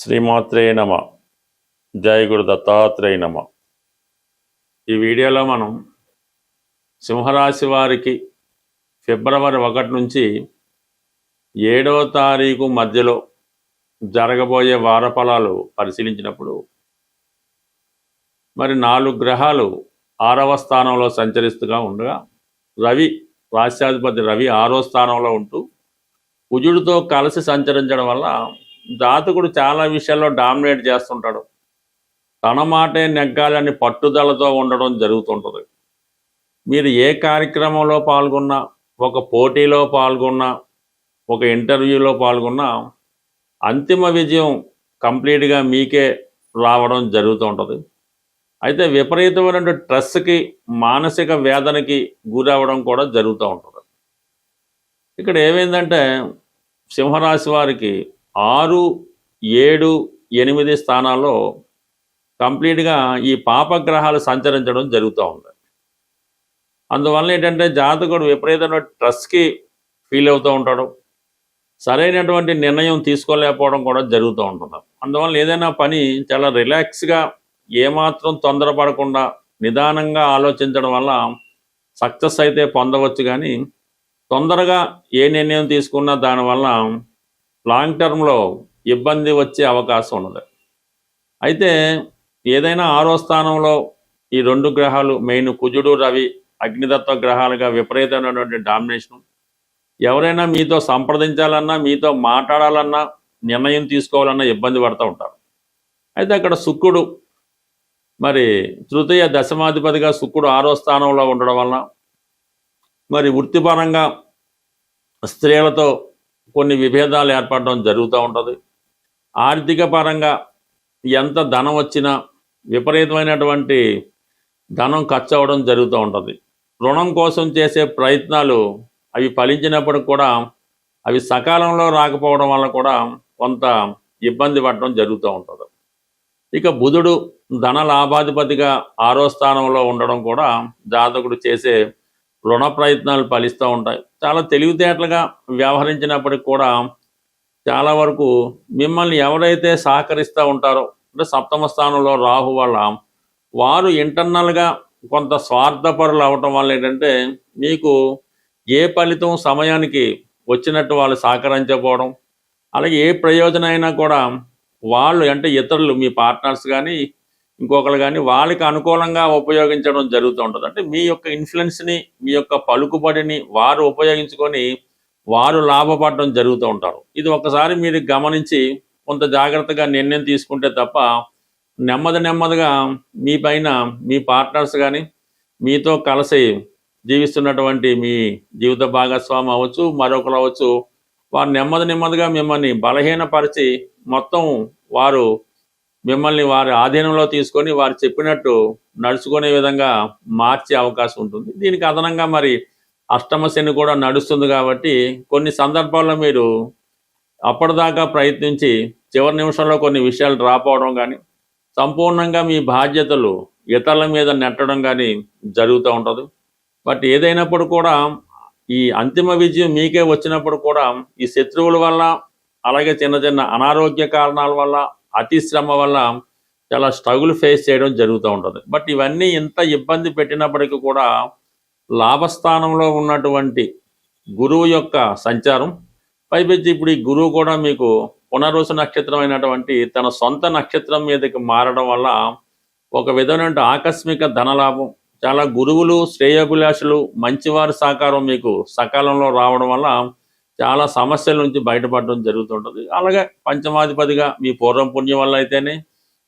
శ్రీమాత్రే నమ. జయ గురు దత్తాత్రేయ నమ. ఈ వీడియోలో మనం సింహరాశి వారికి ఫిబ్రవరి 1 నుంచి 7వ తారీఖు మధ్యలో జరగబోయే వార ఫలాలు పరిశీలించినప్పుడు మరి 4 గ్రహాలు 6వ స్థానంలో సంచరిస్తుగా ఉండగా రవి, రాశ్యాధిపతి రవి 6వ స్థానంలో ఉంటూ కుజుడితో కలిసి సంచరించడం వల్ల జాతకుడు చాలా విషయాల్లో డామినేట్ చేస్తుంటాడు. తన మాటే నెగ్గాలని పట్టుదలతో ఉండడం జరుగుతుంటుంది. మీరు ఏ కార్యక్రమంలో పాల్గొన్నా, ఒక పోటీలో పాల్గొన్నా, ఒక ఇంటర్వ్యూలో పాల్గొన్నా అంతిమ విజయం కంప్లీట్గా మీకే రావడం జరుగుతూ ఉంటుంది. అయితే విపరీతమైన స్ట్రెస్కి, మానసిక వేదనకి గురవడం కూడా జరుగుతూ ఉంటుంది. ఇక్కడ ఏమైందంటే సింహరాశి వారికి 6, 7, 8 స్థానాల్లో కంప్లీట్గా ఈ పాపగ్రహాలు సంచరించడం జరుగుతూ ఉంది. అందువల్ల ఏంటంటే జాతకుడు విపరీతమైన స్ట్రెస్కి ఫీల్ అవుతూ ఉంటాడు. సరైనటువంటి నిర్ణయం తీసుకోలేకపోవడం కూడా జరుగుతూ ఉంటుంది. అందువల్ల ఏదైనా పని చాలా రిలాక్స్గా, ఏమాత్రం తొందరపడకుండా నిదానంగా ఆలోచించడం వల్ల సక్సెస్ అయితే పొందవచ్చు. కానీ తొందరగా ఏ నిర్ణయం తీసుకున్నా దానివల్ల లాంగ్ టర్మ్లో ఇబ్బంది వచ్చే అవకాశం ఉన్నది. అయితే ఏదైనా 6వ స్థానంలో ఈ 2 గ్రహాలు మెయిన్ కుజుడు, రవి అగ్నితత్వ గ్రహాలుగా విపరీతమైనటువంటి డామినేషన్. ఎవరైనా మీతో సంప్రదించాలన్నా, మీతో మాట్లాడాలన్నా, నిర్ణయం తీసుకోవాలన్నా ఇబ్బంది పడుతూ ఉంటారు. అయితే అక్కడ శుక్రుడు మరి తృతీయ దశమాధిపతిగా శుక్రుడు 6వ స్థానంలో ఉండడం వలన మరి వృత్తిపరంగా స్త్రీలతో కొన్ని విభేదాలు ఏర్పడడం జరుగుతూ ఉంటుంది. ఆర్థిక పరంగా ఎంత ధనం వచ్చినా విపరీతమైనటువంటి ధనం ఖర్చు అవ్వడం జరుగుతూ ఉంటుంది. రుణం కోసం చేసే ప్రయత్నాలు అవి ఫలించినప్పుడు కూడా అవి సకాలంలో రాకపోవడం వల్ల కూడా కొంత ఇబ్బంది పడడం జరుగుతూ ఉంటుంది. ఇక బుధుడు ధన లాభాధిపతిగా 6వ స్థానంలో ఉండడం కూడా జాతకుడు చేసే రుణ ప్రయత్నాలు ఫలిస్తూ ఉంటాయి. చాలా తెలివితేటలుగా వ్యవహరించినప్పటికి కూడా చాలా వరకు మిమ్మల్ని ఎవరైతే సహకరిస్తూ ఉంటారో, అంటే 7వ స్థానంలో రాహు వల్ల వారు ఇంటర్నల్గా కొంత స్వార్థపరులు అవటం వల్ల ఏంటంటే మీకు ఏ ఫలితం సమయానికి వచ్చినట్టు వాళ్ళు సహకరించకపోవడం, అలాగే ఏ ప్రయోజనం అయినా కూడా వాళ్ళు అంటే ఇతరులు, మీ పార్ట్నర్స్ కానీ ఇంకొకరు కానీ వాళ్ళకి అనుకూలంగా ఉపయోగించడం జరుగుతూ ఉంటుంది. అంటే మీ యొక్క ఇన్ఫ్లుయెన్స్ని, మీ యొక్క పలుకుబడిని వారు ఉపయోగించుకొని వారు లాభపడడం జరుగుతూ ఉంటారు. ఇది ఒకసారి మీరు గమనించి కొంత జాగ్రత్తగా నిర్ణయం తీసుకుంటే తప్ప నెమ్మదిగా మీ పైన మీ పార్ట్నర్స్ కానీ, మీతో కలిసి జీవిస్తున్నటువంటి మీ జీవిత భాగస్వామి అవ్వచ్చు, మరొకరు అవ్వచ్చు, వారు నెమ్మదిగా మిమ్మల్ని బలహీనపరిచి మొత్తం వారు మిమ్మల్ని వారి ఆధీనంలో తీసుకొని వారు చెప్పినట్టు నడుచుకునే విధంగా మార్చే అవకాశం ఉంటుంది. దీనికి అదనంగా మరి అష్టమ శని కూడా నడుస్తుంది కాబట్టి కొన్ని సందర్భాల్లో మీరు అప్పటిదాకా ప్రయత్నించి చివరి నిమిషంలో కొన్ని విషయాలు డ్రాప్ అవడం కానీ, సంపూర్ణంగా మీ బాధ్యతలు ఇతరుల మీద నెట్టడం కానీ జరుగుతూ ఉంటుంది. బట్ ఏదైనప్పుడు కూడా ఈ అంతిమ విజయం మీకే వచ్చినప్పుడు కూడా ఈ శత్రువుల వల్ల, అలాగే చిన్న అనారోగ్య కారణాల వల్ల, అతి శ్రమ వల్ల చాలా స్ట్రగుల్ ఫేస్ చేయడం జరుగుతూ ఉంటుంది. బట్ ఇవన్నీ ఇంత ఇబ్బంది పెట్టినప్పటికీ కూడా లాభస్థానంలో ఉన్నటువంటి గురువు యొక్క సంచారం, పైపెచ్చి ఇప్పుడు ఈ గురువు కూడా మీకు పునర్వసు నక్షత్రం అయినటువంటి తన సొంత నక్షత్రం మీదకి మారడం వల్ల ఒక విధమైన ఆకస్మిక ధనలాభం, చాలా గురువులు, శ్రేయోభిలాషులు, మంచివారి సహకారం మీకు సకాలంలో రావడం వల్ల చాలా సమస్యల నుంచి బయటపడడం జరుగుతుంటుంది. అలాగే పంచమాధిపతిగా మీ పూర్వం పుణ్యం వల్ల అయితేనే,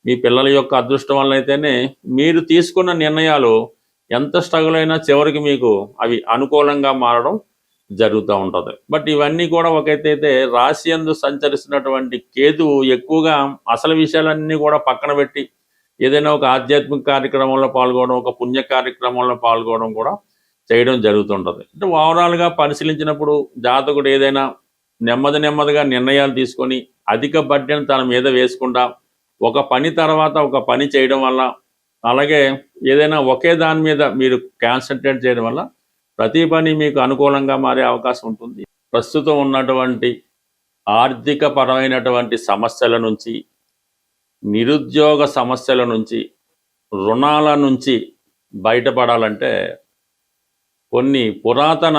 మీ పిల్లల యొక్క అదృష్టం వల్ల అయితేనే మీరు తీసుకున్న నిర్ణయాలు ఎంత స్ట్రగుల్ అయినా చివరికి మీకు అవి అనుకూలంగా మారడం జరుగుతూ ఉంటుంది. బట్ ఇవన్నీ కూడా ఒక ఎత్తైతే రాశి యందు సంచరిస్తున్నటువంటి కేతువు ఎక్కువగా అసలు విషయాలన్నీ కూడా పక్కన పెట్టి ఏదైనా ఒక ఆధ్యాత్మిక కార్యక్రమంలో పాల్గొనడం, ఒక పుణ్య కార్యక్రమంలో పాల్గొనడం కూడా చేయడం జరుగుతుంటుంది. అంటే ఓవరాల్గా పరిశీలించినప్పుడు జాతకుడు ఏదైనా నెమ్మదిగా నిర్ణయాలు తీసుకొని అధిక బడ్జెట్ తన మీద వేసుకుంటా ఒక పని తర్వాత ఒక పని చేయడం వల్ల, అలాగే ఏదైనా ఒకే దాని మీద మీరు కాన్సన్ట్రేట్ చేయడం వల్ల ప్రతి పని మీకు అనుకూలంగా మారే అవకాశం ఉంటుంది. ప్రస్తుతం ఉన్నటువంటి ఆర్థిక పరమైనటువంటి సమస్యల నుంచి నిరుద్యోగ సమస్యల నుంచి, రుణాల నుంచి బయటపడాలంటే కొన్ని పురాతన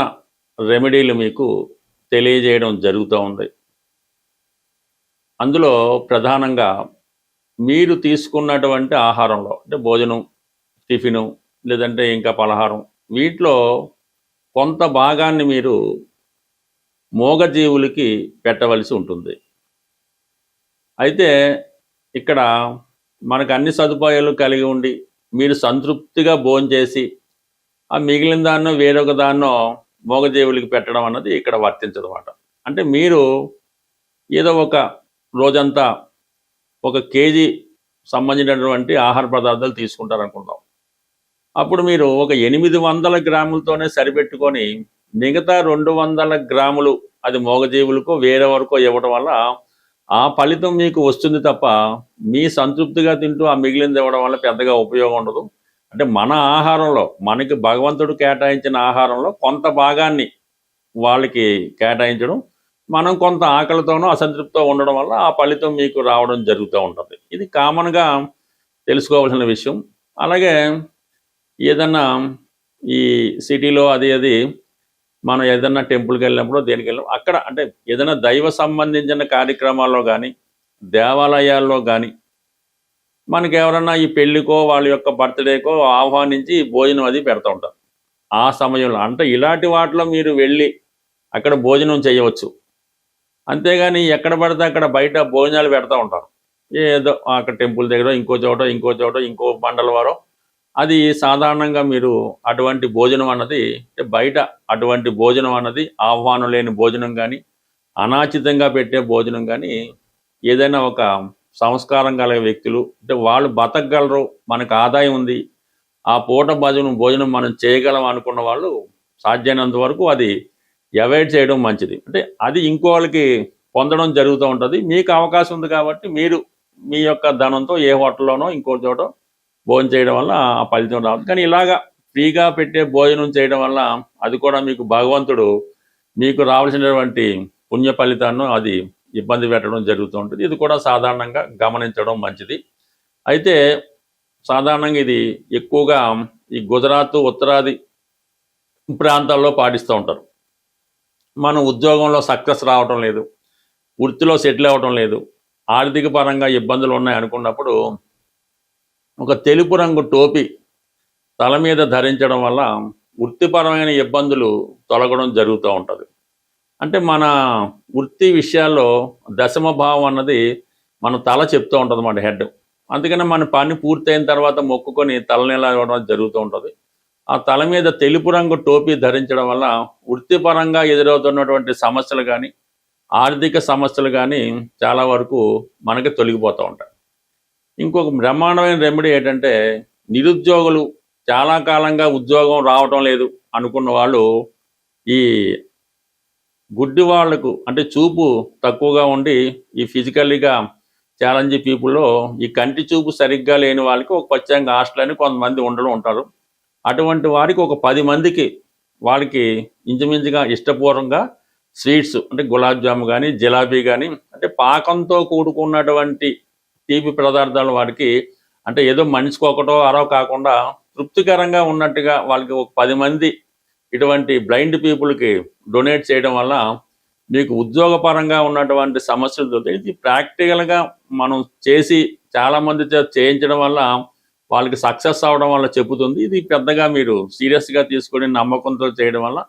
రెమెడీలు మీకు తెలియజేయడం జరుగుతూ ఉంది. అందులో ప్రధానంగా మీరు తీసుకున్నటువంటి ఆహారంలో, అంటే భోజనం, టిఫిను, లేదంటే ఇంకా పలహారం, వీటిలో కొంత భాగాన్ని మీరు మూగజీవులకి పెట్టవలసి ఉంటుంది. అయితే ఇక్కడ మనకు అన్ని సదుపాయాలు కలిగి ఉండి మీరు సంతృప్తిగా భోంచేసి ఆ మిగిలిన దాన్నో వేరొక దాన్నో మూగజీవులకి పెట్టడం అన్నది ఇక్కడ వర్తించదు అన్నమాట. అంటే మీరు ఏదో ఒక రోజంతా 1 కేజీ సంబంధించినటువంటి ఆహార పదార్థాలు తీసుకుంటారనుకుందాం. అప్పుడు మీరు ఒక 800 గ్రాములతోనే సరిపెట్టుకొని మిగతా 200 గ్రాములు అది మూగజీవులకో వేరెవరికో ఇవ్వడం వల్ల ఆ ఫలితం మీకు వస్తుంది తప్ప మీ సంతృప్తిగా తింటూ ఆ మిగిలింది ఇవ్వడం వల్ల పెద్దగా ఉపయోగం ఉండదు. అంటే మన ఆహారంలో, మనకి భగవంతుడు కేటాయించిన ఆహారంలో కొంత భాగాన్ని వాళ్ళకి కేటాయించడం, మనం కొంత ఆకలితోనో అసంతృప్తితో ఉండడం వల్ల ఆ ఫలితం మీకు రావడం జరుగుతూ ఉంటుంది. ఇది కామన్గా తెలుసుకోవాల్సిన విషయం. అలాగే ఏదన్నా ఈ సిటీలో అది మనం ఏదన్నా టెంపుల్కి వెళ్ళినప్పుడు దేనికి వెళ్ళినప్పుడు అక్కడ అంటే ఏదైనా దైవ సంబంధించిన కార్యక్రమాల్లో కానీ, దేవాలయాల్లో కానీ మనకి ఎవరన్నా ఈ పెళ్ళికో వాళ్ళ యొక్క బర్త్డేకో ఆహ్వానించి భోజనం అది పెడతా ఉంటారు. ఆ సమయంలో అంటే ఇలాంటి వాటిలో మీరు వెళ్ళి అక్కడ భోజనం చేయవచ్చు. అంతేగాని ఎక్కడ పడితే అక్కడ బయట భోజనాలు పెడతా ఉంటారు. ఏదో అక్కడ టెంపుల్ దగ్గర ఇంకో చోట ఇంకో మండల వారో, అది సాధారణంగా మీరు అటువంటి భోజనం అన్నది బయట అటువంటి భోజనం అన్నది ఆహ్వానం లేని భోజనం కానీ, అనాచితంగా పెట్టే భోజనం కానీ, ఏదైనా ఒక సంస్కారం కలిగే వ్యక్తులు అంటే వాళ్ళు బతకగలరు, మనకు ఆదాయం ఉంది, ఆ పూట భోజనం మనం చేయగలం అనుకున్న వాళ్ళు సాధ్యమైనంత వరకు అది అవాయిడ్ చేయడం మంచిది. అంటే అది ఇంకోళ్ళకి పొందడం జరుగుతూ ఉంటుంది. మీకు అవకాశం ఉంది కాబట్టి మీరు మీ యొక్క ధనంతో ఏ హోటల్లోనో ఇంకో చోట భోజనం చేయడం వల్ల ఆ ఫలితం రాదు. కానీ ఇలాగా ఫ్రీగా పెట్టే భోజనం చేయడం వల్ల అది కూడా మీకు భగవంతుడు మీకు రావాల్సినటువంటి పుణ్య ఫలితాన్ని అది ఇబ్బంది పెట్టడం జరుగుతూ ఉంటుంది. ఇది కూడా సాధారణంగా గమనించడం మంచిది. అయితే సాధారణంగా ఇది ఎక్కువగా ఈ గుజరాత్, ఉత్తరాది ప్రాంతాల్లో పాటిస్తూ ఉంటారు. మనం ఉద్యోగంలో సక్సెస్ రావటం లేదు, వృత్తిలో సెటిల్ అవ్వటం లేదు, ఆర్థిక పరంగా ఇబ్బందులు ఉన్నాయి అనుకున్నప్పుడు ఒక తెలుపు రంగు టోపీ తల మీద ధరించడం వల్ల వృత్తిపరమైన ఇబ్బందులు తొలగడం జరుగుతూ ఉంటుంది. అంటే మన వృత్తి విషయాల్లో దశమ భావం అన్నది మన తల చెప్తూ ఉంటుంది, మన హెడ్. అందుకని మన పని పూర్తయిన తర్వాత మొక్కుకొని తలనీలా ఇవ్వడం జరుగుతూ ఉంటుంది. ఆ తల మీద తెలుపు రంగు టోపీ ధరించడం వల్ల వృత్తిపరంగా ఎదురవుతున్నటువంటి సమస్యలు కానీ, ఆర్థిక సమస్యలు కానీ చాలా వరకు మనకి తొలగిపోతూ ఉంటాయి. ఇంకొక బ్రహ్మాండమైన రెమెడీ ఏంటంటే, నిరుద్యోగులు చాలా కాలంగా ఉద్యోగం రావటం లేదు అనుకున్న వాళ్ళు, ఈ గుడ్డి వాళ్లకు అంటే చూపు తక్కువగా ఉండి ఈ ఫిజికల్లీగా ఛాలెంజ్ పీపుల్లో ఈ కంటి చూపు సరిగ్గా లేని వాళ్ళకి ఒక ప్రత్యేకంగా హాస్టల్ అని కొంతమంది ఉంటారు. అటువంటి వారికి ఒక 10 మందికి వాళ్ళకి ఇంచుమించుగా ఇష్టపూర్వకంగా స్వీట్స్ అంటే గులాబ్ జాము కానీ, జిలాబీ కానీ, అంటే పాకంతో కూడుకున్నటువంటి తీపి పదార్థాలు వారికి అంటే ఏదో మనిషికి ఒకటో అరో కాకుండా తృప్తికరంగా ఉన్నట్టుగా వాళ్ళకి ఒక 10 మంది ఇటువంటి బ్లైండ్ పీపుల్కి డొనేట్ చేయడం వల్ల మీకు ఉద్యోగపరంగా ఉన్నటువంటి సమస్యలు దొరుకుతాయి. ఇది ప్రాక్టికల్గా మనం చేసి చాలామంది చేయించడం వల్ల వాళ్ళకి సక్సెస్ అవడం వల్ల చెబుతుంది. ఇది పెద్దగా మీరు సీరియస్గా తీసుకొని నమ్మకంతో చేయడం వల్ల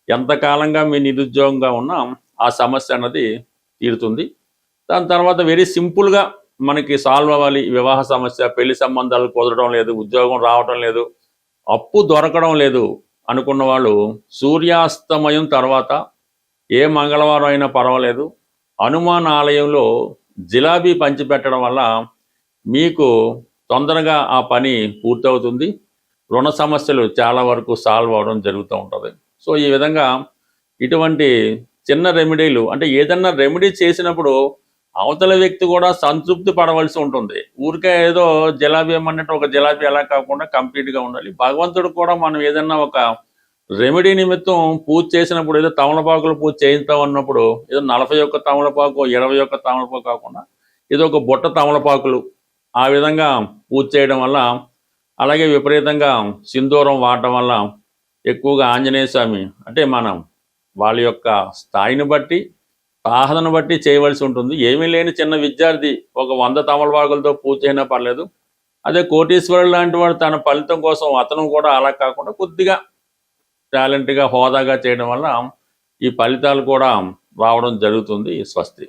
ఎంతకాలంగా మీ నిరుద్యోగంగా ఉన్నా ఆ సమస్య అన్నది తీరుతుంది. దాని తర్వాత వెరీ సింపుల్గా మనకి సాల్వ్ అవ్వాలి. వివాహ సమస్య, పెళ్లి సంబంధాలు కుదరడం లేదు, ఉద్యోగం రావడం లేదు, అప్పు దొరకడం లేదు అనుకున్న వాళ్ళు సూర్యాస్తమయం తర్వాత ఏ మంగళవారం అయినా పర్వాలేదు హనుమాన్ ఆలయంలో జిలాబీ పంచిపెట్టడం వల్ల మీకు తొందరగా ఆ పని పూర్తవుతుంది. రుణ సమస్యలు చాలా వరకు సాల్వ్ అవడం జరుగుతూ ఉంటుంది. సో ఈ విధంగా ఇటువంటి చిన్న రెమెడీలు అంటే ఏదన్నా రెమెడీ చేసినప్పుడు అవతల వ్యక్తి కూడా సంతృప్తి పడవలసి ఉంటుంది. ఊరికే ఏదో జిలాబీ ఏమన్నట్టు ఒక జిలాబీ అలా కాకుండా కంప్లీట్గా ఉండాలి. భగవంతుడు కూడా మనం ఏదన్నా ఒక రెమెడీ నిమిత్తం పూజ చేసినప్పుడు ఏదో తమలపాకులు పూజ చేయిస్తాం అన్నప్పుడు ఏదో 41 తమలపాకు 21 తమలపాకు కాకుండా ఇది ఒక బుట్ట తమలపాకులు ఆ విధంగా పూజ చేయడం వల్ల, అలాగే విపరీతంగా సింధూరం వాడటం వల్ల ఎక్కువగా ఆంజనేయ స్వామి అంటే మనం వాళ్ళ యొక్క స్థాయిని బట్టి సాధనను బట్టి చేయవలసి ఉంటుంది. ఏమీ లేని చిన్న విద్యార్థి ఒక 100 తమలపాకులతో పూజ చేయనా పర్లేదు. అదే కోటీశ్వరుడు లాంటి వాడు తన ఫలితం కోసం అతను కూడా అలా కాకుండా కొద్దిగా టాలెంట్గా హోదాగా చేయడం వల్ల ఈ ఫలితాలు కూడా రావడం జరుగుతుంది. స్వస్తి.